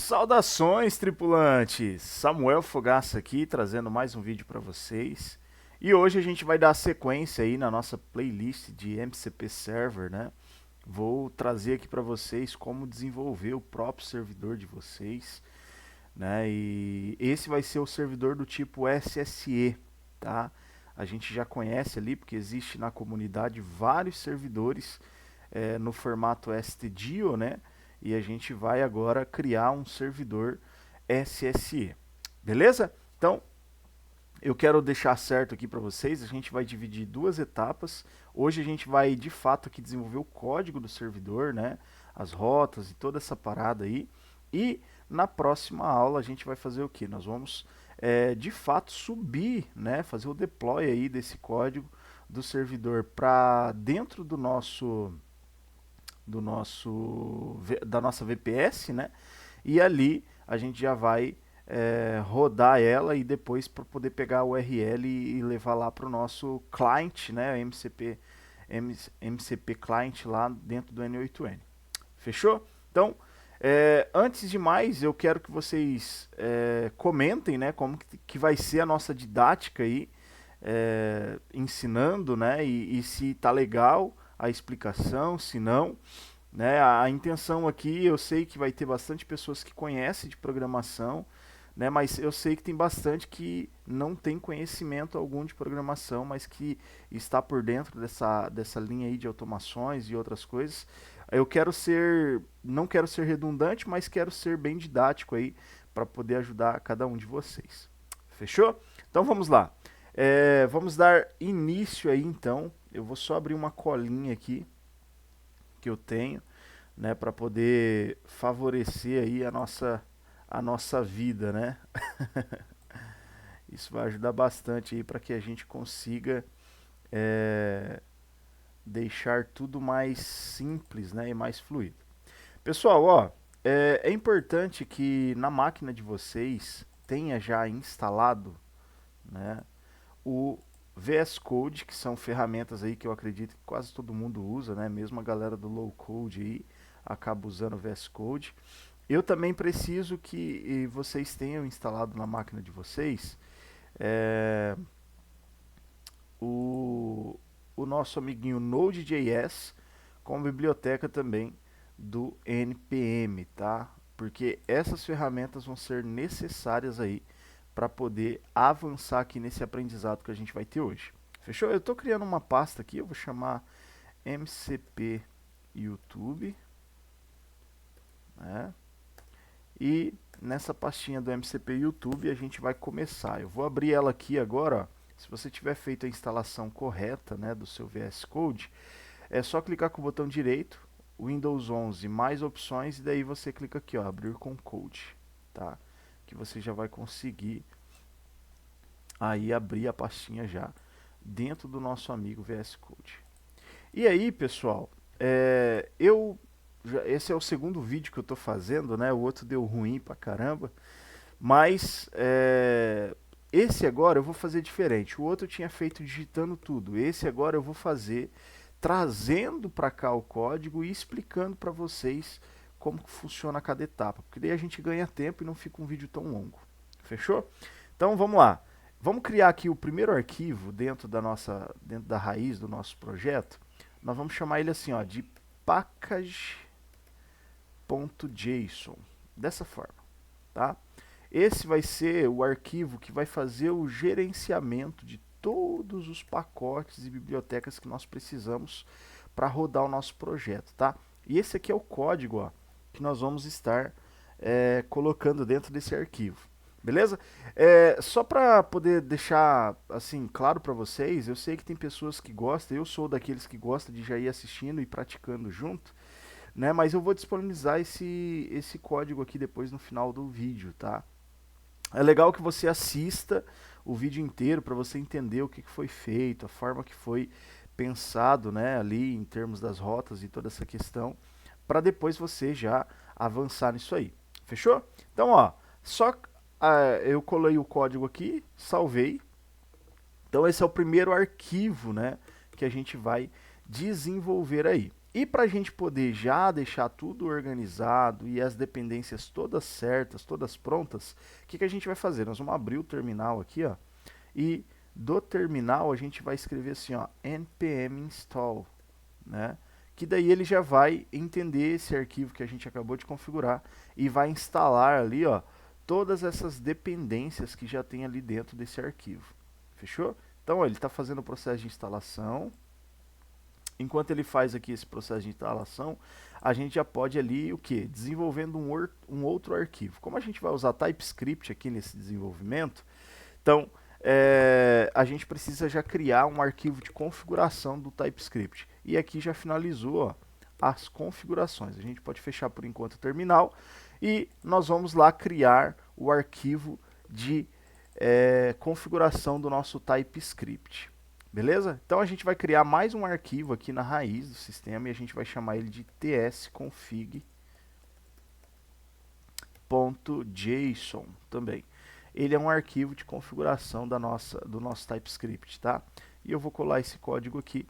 Saudações, tripulantes! Samuel Fogaça aqui, trazendo mais um vídeo para vocês. E hoje a gente vai dar sequência aí na nossa playlist de MCP Server, né? Vou trazer aqui para vocês como desenvolver o próprio servidor de vocês, né? E esse vai ser o servidor do tipo SSE, tá? A gente já conhece ali, porque existe na comunidade vários servidores no formato STDIO, né? E a gente vai agora criar um servidor SSE, beleza? Então, eu quero deixar certo aqui para vocês, a gente vai dividir duas etapas. Hoje a gente vai de fato aqui desenvolver o código do servidor, né? As rotas e toda essa parada aí. E na próxima aula a gente vai fazer o que? Nós vamos de fato subir, né? Fazer o deploy aí desse código do servidor para dentro da nossa VPS, né? E ali a gente já vai rodar ela e depois para poder pegar a URL e levar lá para o nosso client, né? MCP client lá dentro do N8N. Fechou? Então, antes de mais, eu quero que vocês comentem, né? Como que vai ser a nossa didática aí, ensinando, né? E se tá legal a explicação, se não, né? A intenção aqui, eu sei que vai ter bastante pessoas que conhecem de programação, né? Mas eu sei que tem bastante que não tem conhecimento algum de programação, mas que está por dentro dessa linha aí de automações e outras coisas. Eu quero ser, não quero ser redundante, mas quero ser bem didático aí para poder ajudar cada um de vocês. Fechou? Então vamos lá. Vamos dar início aí então. Eu vou só abrir uma colinha aqui que eu tenho, né, para poder favorecer aí a nossa vida, né? Isso vai ajudar bastante aí para que a gente consiga é, deixar tudo mais simples, né, e mais fluido. Pessoal, ó, é importante que na máquina de vocês tenha já instalado, né, o VS Code, que são ferramentas aí que eu acredito que quase todo mundo usa, né? Mesmo a galera do low code aí acaba usando o VS Code. Eu também preciso que vocês tenham instalado na máquina de vocês é, o, o nosso amiguinho Node.js com biblioteca também do NPM, tá? Porque essas ferramentas vão ser necessárias aí para poder avançar aqui nesse aprendizado que a gente vai ter hoje. Fechou? Eu estou criando uma pasta aqui, eu vou chamar MCP YouTube, né? E nessa pastinha do MCP YouTube a gente vai começar. Eu vou abrir ela aqui agora, ó. Se você tiver feito a instalação correta, né, do seu VS Code, é só clicar com o botão direito, Windows 11 mais opções, e daí você clica aqui, ó, abrir com Code, tá? Que você já vai conseguir aí abrir a pastinha já dentro do nosso amigo VS Code. E aí, pessoal, esse é o segundo vídeo que eu estou fazendo, né? O outro deu ruim pra caramba, mas esse agora eu vou fazer diferente. O outro eu tinha feito digitando tudo. Esse agora eu vou fazer trazendo para cá o código e explicando para vocês como que funciona cada etapa, porque daí a gente ganha tempo e não fica um vídeo tão longo. Fechou? Então vamos lá. Vamos criar aqui o primeiro arquivo dentro da raiz do nosso projeto. Nós vamos chamar ele assim, ó, de package.json, dessa forma, tá? Esse vai ser o arquivo que vai fazer o gerenciamento de todos os pacotes e bibliotecas que nós precisamos para rodar o nosso projeto, tá? E esse aqui é o código, ó, que nós vamos estar colocando dentro desse arquivo. Beleza? Só para poder deixar assim claro para vocês, eu sei que tem pessoas que gostam, eu sou daqueles que gostam de já ir assistindo e praticando junto, né? Mas eu vou disponibilizar esse código aqui depois no final do vídeo, tá? É legal que você assista o vídeo inteiro para você entender o que foi feito, a forma que foi pensado, né, ali em termos das rotas e toda essa questão, para depois você já avançar nisso aí. Fechou? Então, ó, só eu colei o código aqui, salvei. Então esse é o primeiro arquivo, né, que a gente vai desenvolver aí. E para a gente poder já deixar tudo organizado e as dependências todas certas, todas prontas, o que a gente vai fazer? Nós vamos abrir o terminal aqui, ó, e do terminal a gente vai escrever assim, ó, npm install, né? Que daí ele já vai entender esse arquivo que a gente acabou de configurar e vai instalar ali, ó, todas essas dependências que já tem ali dentro desse arquivo. Fechou? Então, ó, ele está fazendo o processo de instalação. Enquanto ele faz aqui esse processo de instalação, a gente já pode ali o que? Desenvolvendo um outro arquivo. Como a gente vai usar TypeScript aqui nesse desenvolvimento, então a gente precisa já criar um arquivo de configuração do TypeScript. E aqui já finalizou, ó, as configurações. A gente pode fechar por enquanto o terminal e nós vamos lá criar o arquivo de configuração do nosso TypeScript. Beleza? Então a gente vai criar mais um arquivo aqui na raiz do sistema e a gente vai chamar ele de tsconfig.json também. Ele é um arquivo de configuração do nosso TypeScript, tá? E eu vou colar esse código aqui.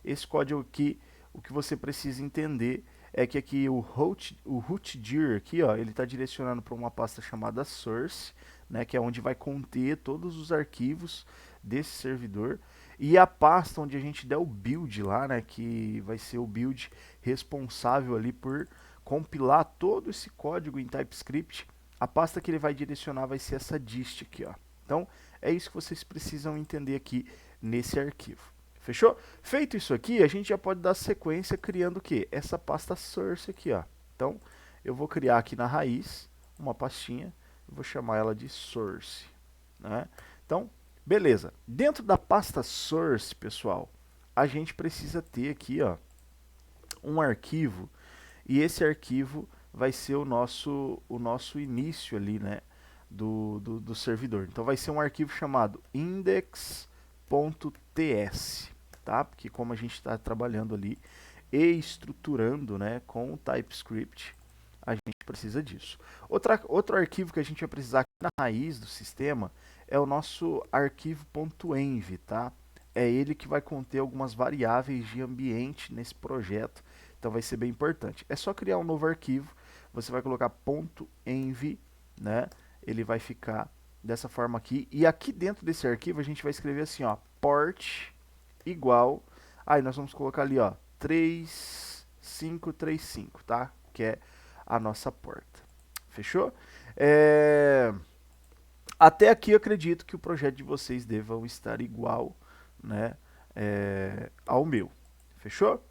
Esse código aqui, o que você precisa entender é que aqui o rootdir aqui, ó, ele está direcionando para uma pasta chamada source, né, que é onde vai conter todos os arquivos desse servidor. E a pasta onde a gente der o build lá, né, que vai ser o build responsável ali por compilar todo esse código em TypeScript, a pasta que ele vai direcionar vai ser essa dist aqui, ó. Então, é isso que vocês precisam entender aqui nesse arquivo. Fechou? Feito isso aqui, a gente já pode dar sequência criando o quê? Essa pasta source aqui, ó. Então, eu vou criar aqui na raiz uma pastinha, eu vou chamar ela de source, né? Então, beleza. Dentro da pasta source, pessoal, a gente precisa ter aqui, ó, um arquivo, e esse arquivo vai ser o nosso início ali, né, do servidor. Então vai ser um arquivo chamado index.ts, tá? Porque como a gente está trabalhando ali e estruturando, né, com o TypeScript, a gente precisa disso. Outro arquivo que a gente vai precisar aqui na raiz do sistema é o nosso arquivo.env, tá? É ele que vai conter algumas variáveis de ambiente nesse projeto, então vai ser bem importante. É só criar um novo arquivo, você vai colocar .env, né? Ele vai ficar dessa forma aqui, e aqui dentro desse arquivo a gente vai escrever assim, ó, port igual, aí nós vamos colocar ali, ó, 3535, tá? Que é a nossa porta. Fechou? Até aqui eu acredito que o projeto de vocês devam estar igual, né, ao meu. Fechou?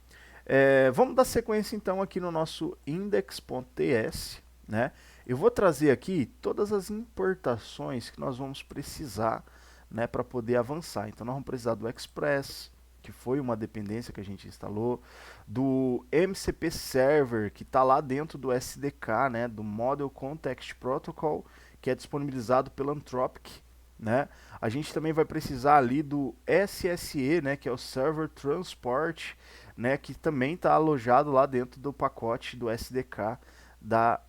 Vamos dar sequência então aqui no nosso index.ts, né? Eu vou trazer aqui todas as importações que nós vamos precisar, né, para poder avançar. Então nós vamos precisar do Express, que foi uma dependência que a gente instalou, do MCP Server, que está lá dentro do SDK, né, do Model Context Protocol, que é disponibilizado pela Anthropic, né? A gente também vai precisar ali do SSE, né, que é o Server Transport, né, que também está alojado lá dentro do pacote do SDK da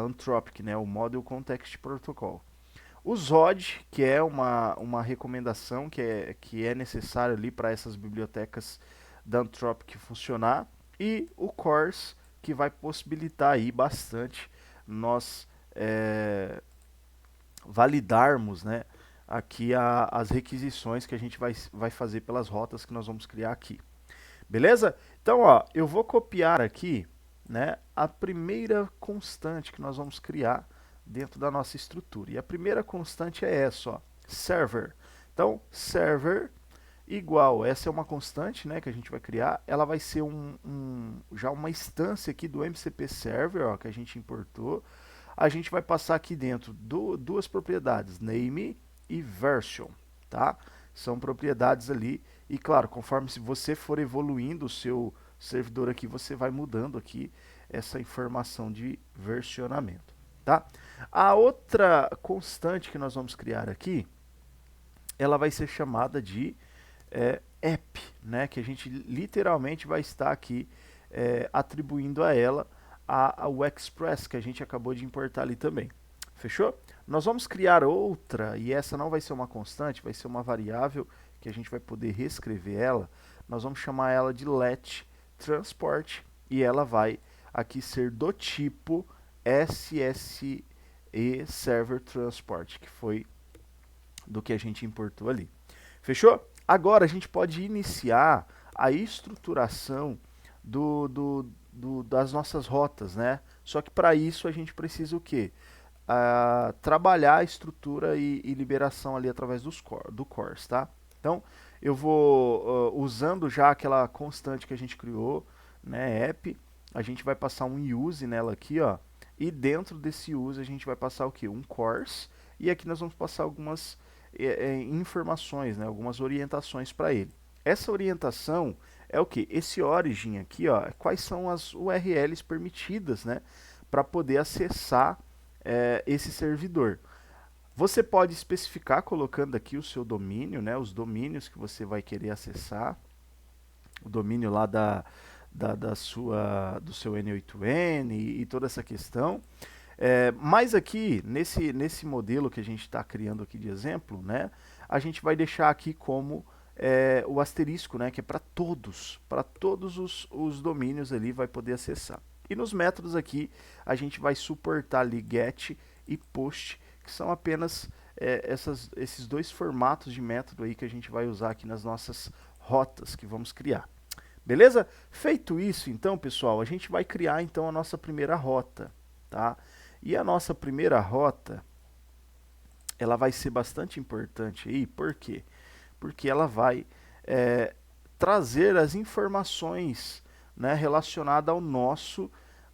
Anthropic, né, o Model Context Protocol. O ZOD, que é uma recomendação que é necessário ali para essas bibliotecas da Anthropic funcionar, e o CORS, que vai possibilitar aí bastante nós validarmos, né, aqui as requisições que a gente vai fazer pelas rotas que nós vamos criar aqui. Beleza? Então, ó, eu vou copiar aqui, né, a primeira constante que nós vamos criar dentro da nossa estrutura. E a primeira constante é essa, ó, server. Então, server igual, essa é uma constante, né, que a gente vai criar. Ela vai ser já uma instância aqui do MCP Server, ó, que a gente importou. A gente vai passar aqui dentro duas propriedades, name e version, tá? São propriedades ali, e claro, conforme se você for evoluindo o seu servidor aqui, você vai mudando aqui essa informação de versionamento, tá? A outra constante que nós vamos criar aqui, ela vai ser chamada de app, né? Que a gente literalmente vai estar aqui atribuindo a ela o Express, que a gente acabou de importar ali também. Fechou? Nós vamos criar outra, e essa não vai ser uma constante, vai ser uma variável que a gente vai poder reescrever ela. Nós vamos chamar ela de let transport, e ela vai aqui ser do tipo SSE Server Transport, que foi do que a gente importou ali. Fechou? Agora a gente pode iniciar a estruturação das nossas rotas, né? Só que para isso a gente precisa o quê? Trabalhar a estrutura e liberação ali através do cores, tá? Então eu vou usando já aquela constante que a gente criou, né, app, a gente vai passar um use nela aqui, ó, e dentro desse use a gente vai passar o que? Um course, e aqui nós vamos passar algumas informações, né, algumas orientações para ele. Essa orientação é o que? Esse origin aqui, ó, quais são as URLs permitidas, né, para poder acessar esse servidor. Você pode especificar colocando aqui o seu domínio, né, os domínios que você vai querer acessar, o domínio lá do seu N8N e toda essa questão. Mas aqui, nesse modelo que a gente está criando aqui de exemplo, né, a gente vai deixar aqui como o asterisco, né, que é para todos os domínios ali vai poder acessar. E nos métodos aqui, a gente vai suportar ali get e post, que são apenas esses dois formatos de método aí que a gente vai usar aqui nas nossas rotas que vamos criar. Beleza? Feito isso, então, pessoal, a gente vai criar então a nossa primeira rota, tá? E a nossa primeira rota, ela vai ser bastante importante aí, por quê? Porque ela vai trazer as informações, né, relacionadas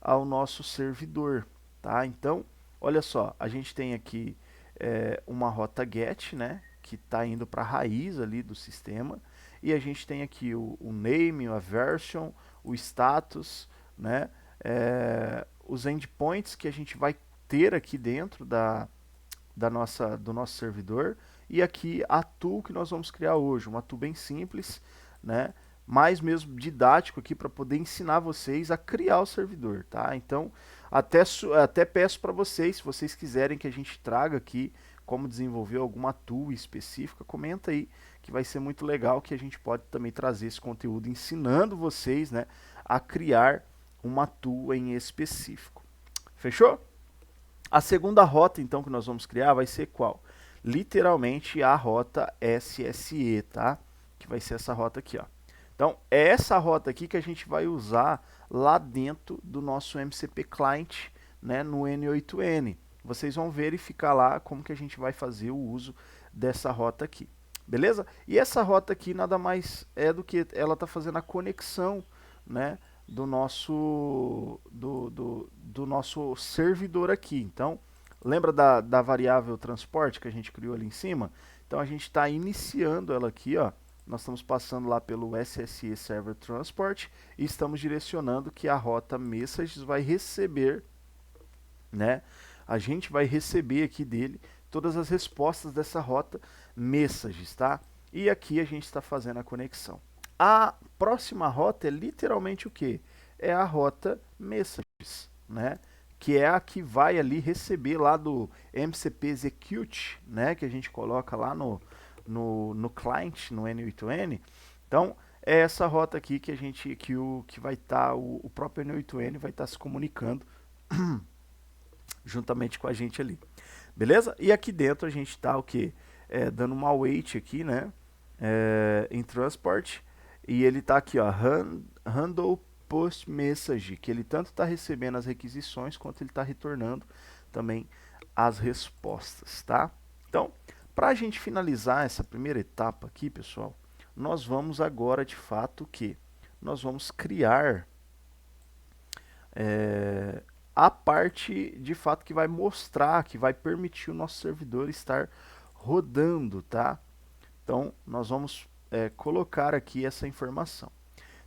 ao nosso servidor, tá? Então, olha só, a gente tem aqui uma rota get, né, que está indo para a raiz ali do sistema, e a gente tem aqui o name, a version, o status, né, os endpoints que a gente vai ter aqui dentro do nosso servidor, e aqui a tool que nós vamos criar hoje, uma tool bem simples, né, mais mesmo didático aqui para poder ensinar vocês a criar o servidor, tá? Então, até peço para vocês, se vocês quiserem que a gente traga aqui como desenvolver alguma tool específica, comenta aí, que vai ser muito legal, que a gente pode também trazer esse conteúdo ensinando vocês, né, a criar uma tool em específico. Fechou? A segunda rota, então, que nós vamos criar vai ser qual? Literalmente a rota SSE, tá? Que vai ser essa rota aqui, ó. Então, é essa rota aqui que a gente vai usar lá dentro do nosso MCP Client, né, no N8N. Vocês vão verificar lá como que a gente vai fazer o uso dessa rota aqui. Beleza? E essa rota aqui nada mais é do que ela está fazendo a conexão, né, do nosso servidor aqui. Então, lembra da variável transporte que a gente criou ali em cima? Então, a gente está iniciando ela aqui, ó. Nós estamos passando lá pelo SSE Server Transport e estamos direcionando que a rota messages vai receber, né? A gente vai receber aqui dele todas as respostas dessa rota messages, tá? E aqui a gente está fazendo a conexão. A próxima rota é literalmente o que? É a rota messages, né? Que é a que vai ali receber lá do MCP Execute, né? Que a gente coloca lá no client, no N8N. Então, é essa rota aqui que a gente que vai estar o próprio N8N vai estar se comunicando juntamente com a gente ali. Beleza? E aqui dentro a gente está o que? Dando uma await aqui, né? Em transport. E ele está aqui, ó, handle post message, que ele tanto está recebendo as requisições quanto ele está retornando também as respostas, tá? Então, para a gente finalizar essa primeira etapa aqui, pessoal, nós vamos agora de fato o que? Nós vamos criar a parte de fato que vai mostrar, que vai permitir o nosso servidor estar rodando, tá? Então, nós vamos colocar aqui essa informação.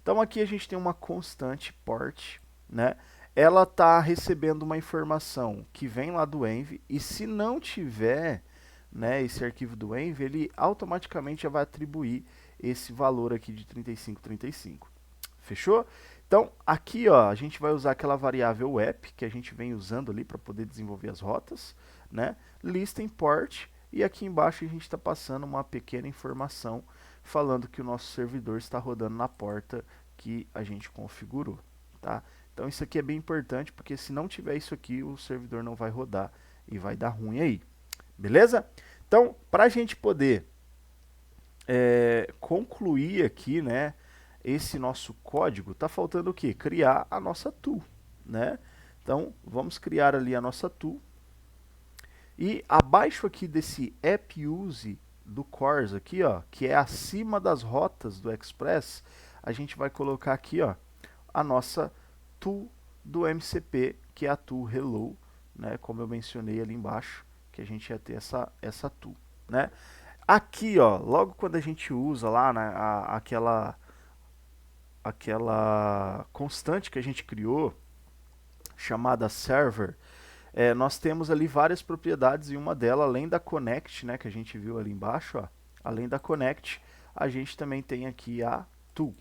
Então, aqui a gente tem uma constante port, né? Ela está recebendo uma informação que vem lá do env, e se não tiver, né, esse arquivo do env, ele automaticamente já vai atribuir esse valor aqui de 3535. Fechou? Então, aqui ó, a gente vai usar aquela variável app que a gente vem usando ali para poder desenvolver as rotas, né? List import, e aqui embaixo a gente está passando uma pequena informação falando que o nosso servidor está rodando na porta que a gente configurou, tá? tá? Então isso aqui é bem importante, porque se não tiver isso aqui, o servidor não vai rodar e vai dar ruim aí, beleza? Então, para a gente poder concluir aqui, né, esse nosso código, tá faltando o quê? Criar a nossa tool, né? Então, vamos criar ali a nossa tool. E abaixo aqui desse app use do CORS aqui, ó, que é acima das rotas do Express, a gente vai colocar aqui, ó, a nossa tool do MCP, que é a tool hello, né, como eu mencionei ali embaixo, que a gente ia ter essa tool, né? Aqui, ó, logo quando a gente usa lá, né, aquela constante que a gente criou, chamada server, nós temos ali várias propriedades e uma delas, além da connect, né, que a gente viu ali embaixo, ó, além da connect, a gente também tem aqui a tool,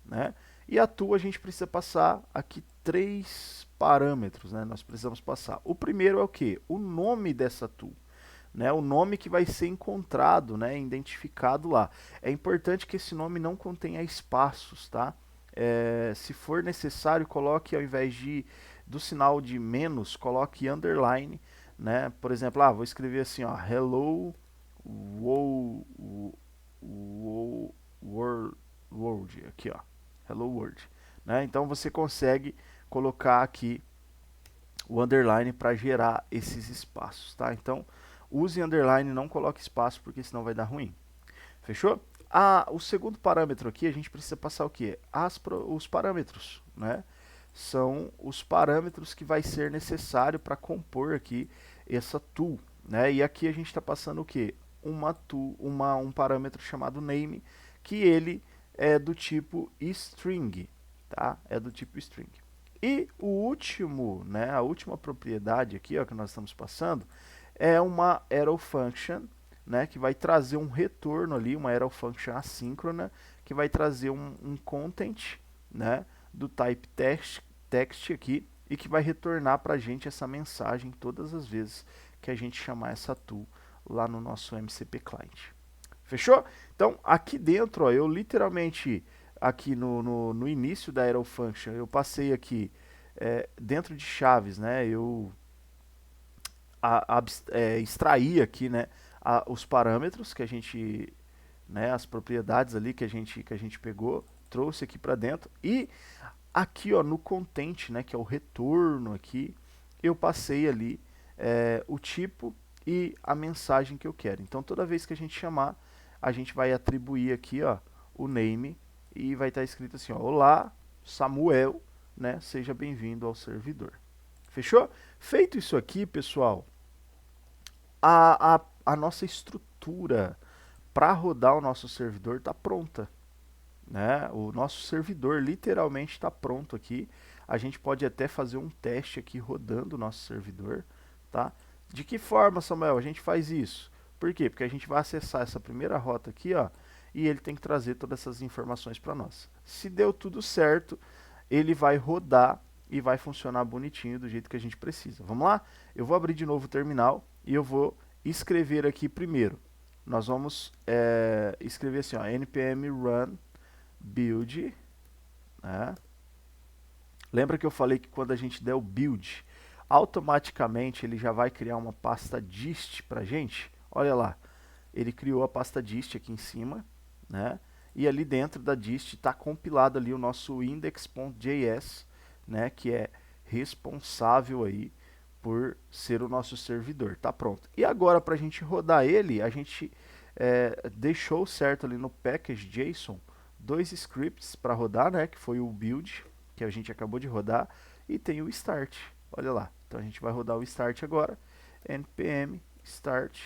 né? E a tool a gente precisa passar aqui 3 parâmetros, né? Nós precisamos passar. O primeiro é o que? O nome dessa tool, né? O nome que vai ser encontrado, né? Identificado lá. É importante que esse nome não contenha espaços, tá? Se for necessário, coloque ao invés do sinal de menos, coloque underline, né? Por exemplo, vou escrever assim, ó, hello world, aqui, ó, hello world, né? Então você consegue colocar aqui o underline para gerar esses espaços, tá? Então use underline, não coloque espaço, porque senão vai dar ruim. Fechou? O segundo parâmetro aqui, a gente precisa passar o quê? Os parâmetros, né? São os parâmetros que vai ser necessário para compor aqui essa tool, né? E aqui a gente está passando o quê? Um parâmetro chamado name, que ele é do tipo string, tá? É do tipo string. E o último, né? A última propriedade aqui, ó, que nós estamos passando, é uma arrow function, né, que vai trazer um retorno ali, uma arrow function assíncrona, que vai trazer um content, né, do type text aqui, e que vai retornar para a gente essa mensagem todas as vezes que a gente chamar essa tool lá no nosso MCP Client. Fechou? Então, aqui dentro, ó, eu literalmente, aqui no início da arrow function, eu passei aqui, dentro de chaves, né, eu extrair aqui, né, os parâmetros que a gente, né, as propriedades ali que a gente pegou, trouxe aqui para dentro, e aqui, ó, no content, né, que é o retorno aqui, eu passei ali o tipo e a mensagem que eu quero. Então toda vez que a gente chamar, a gente vai atribuir aqui, ó, o name, e vai estar escrito assim, ó, olá, Samuel, né, seja bem-vindo ao servidor. Fechou? Feito isso aqui, pessoal, a nossa estrutura para rodar o nosso servidor está pronta, né? O nosso servidor literalmente está pronto aqui. A gente pode até fazer um teste aqui rodando o nosso servidor, tá? De que forma, Samuel, a gente faz isso? Por quê? Porque a gente vai acessar essa primeira rota aqui, ó, e ele tem que trazer todas essas informações para nós. Se deu tudo certo, ele vai rodar e vai funcionar bonitinho do jeito que a gente precisa. Vamos lá? Eu vou abrir de novo o terminal e eu vou escrever aqui primeiro. Nós vamos escrever assim, ó, npm run build, né? Lembra que eu falei que quando a gente der o build, automaticamente ele já vai criar uma pasta dist pra gente? Olha lá, ele criou a pasta dist aqui em cima, né? E ali dentro da dist está compilado ali o nosso index.js, né? Que é responsável aí por ser o nosso servidor. Tá pronto. E agora para a gente rodar ele, a gente deixou certo ali no package.json 2 scripts para rodar, né? Que foi o build, que a gente acabou de rodar, e tem o start. Olha lá. Então a gente vai rodar o start agora. npm start.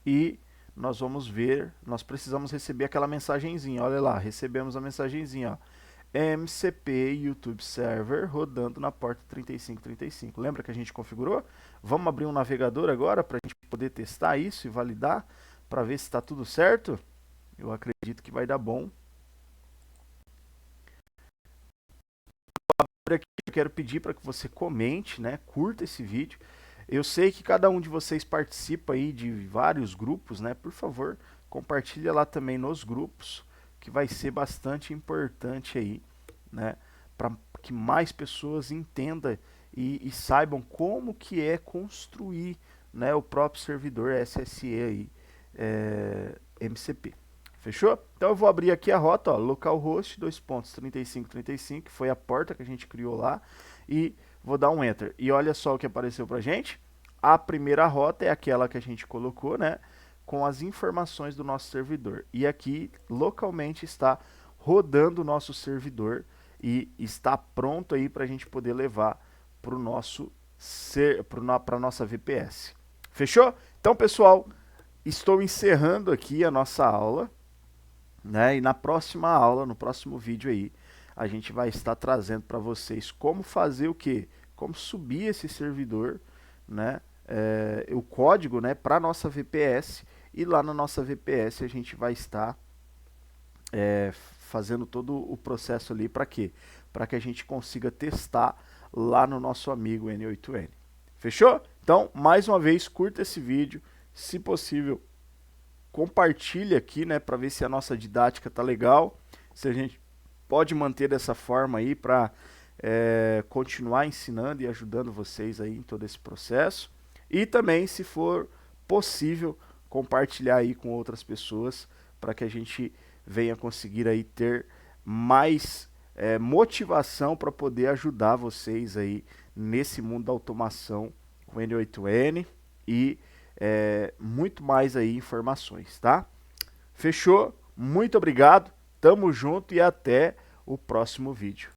E nós vamos ver, nós precisamos receber aquela mensagenzinha. Olha lá, recebemos a mensagenzinha, ó. MCP YouTube Server rodando na porta 3535. Lembra que a gente configurou? Vamos abrir um navegador agora para a gente poder testar isso e validar para ver se está tudo certo? Eu acredito que vai dar bom. Aqui eu quero pedir para que você comente, né? Curta esse vídeo. Eu sei que cada um de vocês participa aí de vários grupos, né? Por favor, compartilha lá também nos grupos, que vai ser bastante importante aí, né, para que mais pessoas entendam e saibam como que é construir, né, o próprio servidor SSE aí, MCP. Fechou? Então eu vou abrir aqui a rota, ó, localhost 2.3535, que foi a porta que a gente criou lá, e vou dar um enter. E olha só o que apareceu pra gente. A primeira rota é aquela que a gente colocou, né, com as informações do nosso servidor. E aqui localmente está rodando o nosso servidor e está pronto aí para a gente poder levar para a nossa VPS. Fechou? Então, pessoal, estou encerrando aqui a nossa aula, né? E na próxima aula, no próximo vídeo aí, a gente vai estar trazendo para vocês como fazer o que? Como subir esse servidor, né? O código, né, para nossa VPS, e lá na nossa VPS a gente vai estar fazendo todo o processo ali para quê? Para que a gente consiga testar lá no nosso amigo N8N. Fechou? Então, mais uma vez, curta esse vídeo, se possível, compartilhe aqui, né, para ver se a nossa didática tá legal, se a gente pode manter dessa forma aí para continuar ensinando e ajudando vocês aí em todo esse processo. E também, se for possível, compartilhar aí com outras pessoas para que a gente venha conseguir aí ter mais motivação para poder ajudar vocês aí nesse mundo da automação com N8N e muito mais aí informações, tá? Fechou? Muito obrigado, tamo junto e até o próximo vídeo.